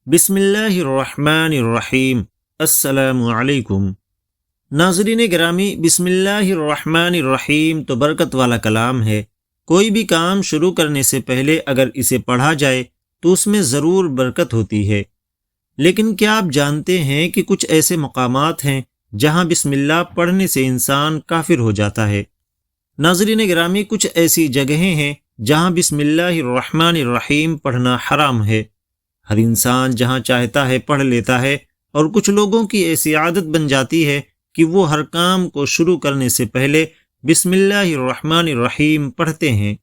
بسم اللہ الرحمن الرحیم۔ السلام علیکم ناظرین گرامی، بسم اللہ الرحمن الرحیم تو برکت والا کلام ہے۔ کوئی بھی کام شروع کرنے سے پہلے اگر اسے پڑھا جائے تو اس میں ضرور برکت ہوتی ہے۔ لیکن کیا آپ جانتے ہیں کہ کچھ ایسے مقامات ہیں جہاں بسم اللہ پڑھنے سے انسان کافر ہو جاتا ہے؟ ناظرین گرامی، کچھ ایسی جگہیں ہیں جہاں بسم اللہ الرحمن الرحیم پڑھنا حرام ہے۔ ہر انسان جہاں چاہتا ہے پڑھ لیتا ہے، اور کچھ لوگوں کی ایسی عادت بن جاتی ہے کہ وہ ہر کام کو شروع کرنے سے پہلے بسم اللہ الرحمن الرحیم پڑھتے ہیں۔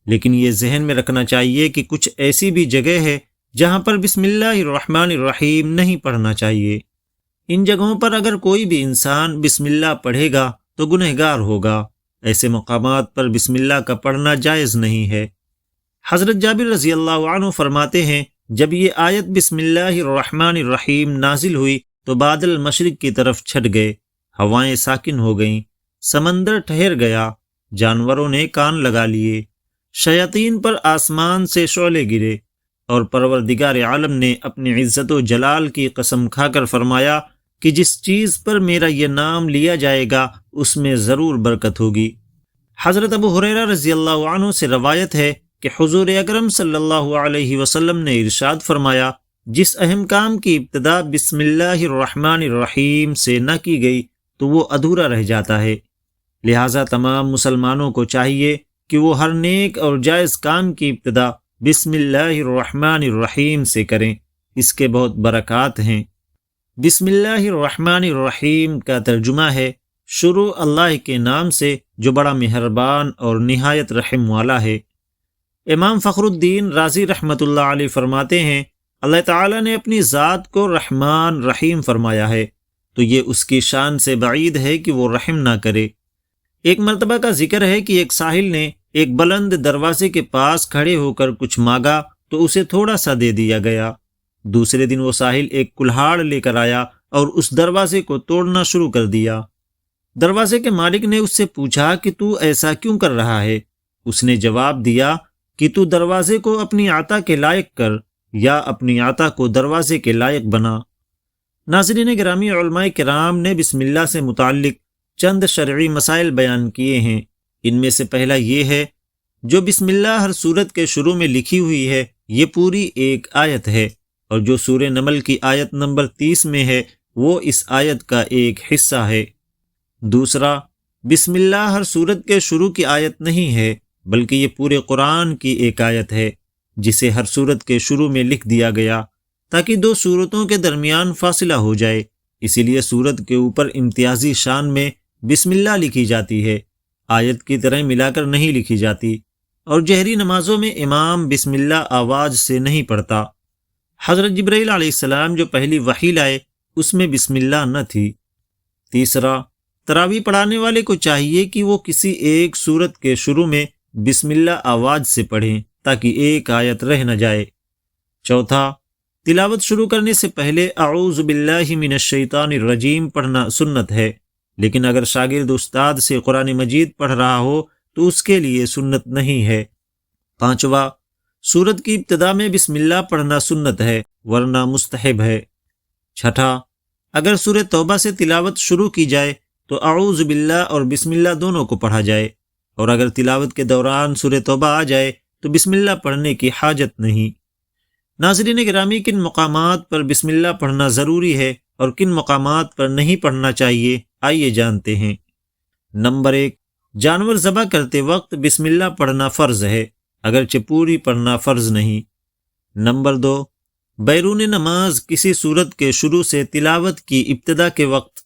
لیکن یہ ذہن میں رکھنا چاہیے کہ کچھ ایسی بھی جگہ ہے جہاں پر بسم اللہ الرحمن الرحیم نہیں پڑھنا چاہیے۔ ان جگہوں پر اگر کوئی بھی انسان بسم اللہ پڑھے گا تو گنہگار ہوگا۔ ایسے مقامات پر بسم اللہ کا پڑھنا جائز نہیں ہے۔ حضرت جابر رضی اللہ عنہ فرماتے ہیں، جب یہ آیت بسم اللہ الرحمن الرحیم نازل ہوئی تو بادل مشرق کی طرف چھٹ گئے، ہوائیں ساکن ہو گئیں، سمندر ٹھہر گیا، جانوروں نے کان لگا لیے، شیاطین پر آسمان سے شعلے گرے، اور پروردگار عالم نے اپنی عزت و جلال کی قسم کھا کر فرمایا کہ جس چیز پر میرا یہ نام لیا جائے گا اس میں ضرور برکت ہوگی۔ حضرت ابو ہریرہ رضی اللہ عنہ سے روایت ہے کہ حضور اکرم صلی اللہ علیہ وسلم نے ارشاد فرمایا، جس اہم کام کی ابتدا بسم اللہ الرحمن الرحیم سے نہ کی گئی تو وہ ادھورا رہ جاتا ہے۔ لہٰذا تمام مسلمانوں کو چاہیے کہ وہ ہر نیک اور جائز کام کی ابتدا بسم اللہ الرحمن الرحیم سے کریں، اس کے بہت برکات ہیں۔ بسم اللہ الرحمن الرحیم کا ترجمہ ہے شروع اللہ کے نام سے جو بڑا مہربان اور نہایت رحم والا ہے۔ امام فخر الدین رازی رحمۃ اللہ علیہ فرماتے ہیں، اللہ تعالیٰ نے اپنی ذات کو رحمان رحیم فرمایا ہے تو یہ اس کی شان سے بعید ہے کہ وہ رحم نہ کرے۔ ایک مرتبہ کا ذکر ہے کہ ایک ساحل نے ایک بلند دروازے کے پاس کھڑے ہو کر کچھ مانگا تو اسے تھوڑا سا دے دیا گیا۔ دوسرے دن وہ ساحل ایک کلہاڑ لے کر آیا اور اس دروازے کو توڑنا شروع کر دیا۔ دروازے کے مالک نے اس سے پوچھا کہ تو ایسا کیوں کر رہا ہے؟ اس نے جواب دیا کہ تو دروازے کو اپنی عطا کے لائق کر یا اپنی عطا کو دروازے کے لائق بنا۔ ناظرین گرامی، علماء کرام نے بسم اللہ سے متعلق چند شرعی مسائل بیان کیے ہیں۔ ان میں سے پہلا یہ ہے، جو بسم اللہ ہر سورت کے شروع میں لکھی ہوئی ہے یہ پوری ایک آیت ہے، اور جو سورہ نمل کی آیت نمبر 30 میں ہے وہ اس آیت کا ایک حصہ ہے۔ دوسرا، بسم اللہ ہر سورت کے شروع کی آیت نہیں ہے، بلکہ یہ پورے قرآن کی ایک آیت ہے جسے ہر سورت کے شروع میں لکھ دیا گیا تاکہ دو سورتوں کے درمیان فاصلہ ہو جائے۔ اسی لیے سورت کے اوپر امتیازی شان میں بسم اللہ لکھی جاتی ہے، آیت کی طرح ملا کر نہیں لکھی جاتی، اور جہری نمازوں میں امام بسم اللہ آواز سے نہیں پڑھتا۔ حضرت جبرائیل علیہ السلام جو پہلی وحی لائے اس میں بسم اللہ نہ تھی۔ تیسرا، تراویح پڑھانے والے کو چاہیے کہ وہ کسی ایک سورت کے شروع میں بسم اللہ آواز سے پڑھیں تاکہ ایک آیت رہ نہ جائے۔ چوتھا، تلاوت شروع کرنے سے پہلے اعوذ باللہ من الشیطان الرجیم پڑھنا سنت ہے، لیکن اگر شاگرد استاد سے قرآن مجید پڑھ رہا ہو تو اس کے لیے سنت نہیں ہے۔ پانچواں، سورت کی ابتدا میں بسم اللہ پڑھنا سنت ہے ورنہ مستحب ہے۔ چھٹا، اگر سورہ توبہ سے تلاوت شروع کی جائے تو اعوذ باللہ اور بسم اللہ دونوں کو پڑھا جائے، اور اگر تلاوت کے دوران سورہ توبہ آ جائے تو بسم اللہ پڑھنے کی حاجت نہیں۔ ناظرین گرامی، کن مقامات پر بسم اللہ پڑھنا ضروری ہے اور کن مقامات پر نہیں پڑھنا چاہیے، آئیے جانتے ہیں۔ نمبر 1، جانور ذبح کرتے وقت بسم اللہ پڑھنا فرض ہے، اگرچہ پوری پڑھنا فرض نہیں۔ نمبر 2، بیرون نماز کسی سورت کے شروع سے تلاوت کی ابتدا کے وقت،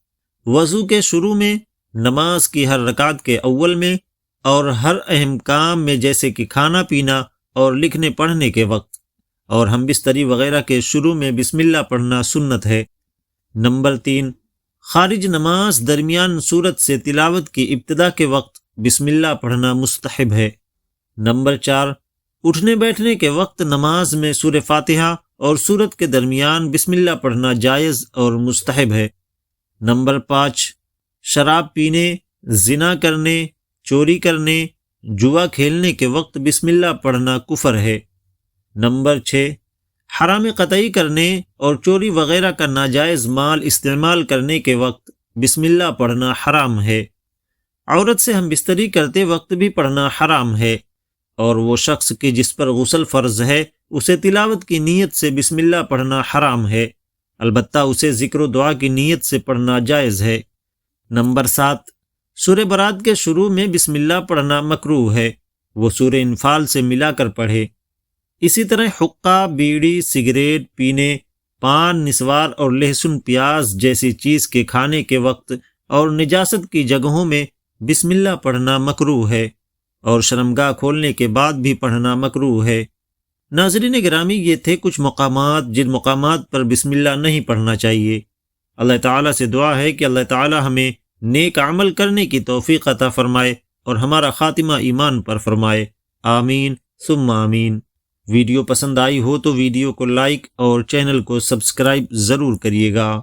وضو کے شروع میں، نماز کی ہر رکعت کے اول میں، اور ہر اہم کام میں جیسے کہ کھانا پینا اور لکھنے پڑھنے کے وقت، اور ہم بستری وغیرہ کے شروع میں بسم اللہ پڑھنا سنت ہے۔ نمبر 3، خارج نماز درمیان سورت سے تلاوت کی ابتدا کے وقت بسم اللہ پڑھنا مستحب ہے۔ نمبر 4، اٹھنے بیٹھنے کے وقت نماز میں سورہ فاتحہ اور سورت کے درمیان بسم اللہ پڑھنا جائز اور مستحب ہے۔ نمبر 5، شراب پینے، زنا کرنے، چوری کرنے، جوا کھیلنے کے وقت بسم اللہ پڑھنا کفر ہے۔ نمبر 6، حرام قطعی کرنے اور چوری وغیرہ کا ناجائز مال استعمال کرنے کے وقت بسم اللہ پڑھنا حرام ہے۔ عورت سے ہم بستری کرتے وقت بھی پڑھنا حرام ہے، اور وہ شخص کہ جس پر غسل فرض ہے اسے تلاوت کی نیت سے بسم اللہ پڑھنا حرام ہے، البتہ اسے ذکر و دعا کی نیت سے پڑھنا جائز ہے۔ نمبر 7، سورہ برات کے شروع میں بسم اللہ پڑھنا مکروہ ہے، وہ سورہ انفال سے ملا کر پڑھے۔ اسی طرح حقہ، بیڑی، سگریٹ پینے، پان، نسوار اور لہسن پیاز جیسی چیز کے کھانے کے وقت اور نجاست کی جگہوں میں بسم اللہ پڑھنا مکروہ ہے، اور شرمگاہ کھولنے کے بعد بھی پڑھنا مکروہ ہے۔ ناظرین گرامی، یہ تھے کچھ مقامات جن مقامات پر بسم اللہ نہیں پڑھنا چاہیے۔ اللہ تعالیٰ سے دعا ہے کہ اللہ تعالیٰ ہمیں نیک عمل کرنے کی توفیق عطا فرمائے اور ہمارا خاتمہ ایمان پر فرمائے، آمین ثم آمین۔ ویڈیو پسند آئی ہو تو ویڈیو کو لائک اور چینل کو سبسکرائب ضرور کریے گا۔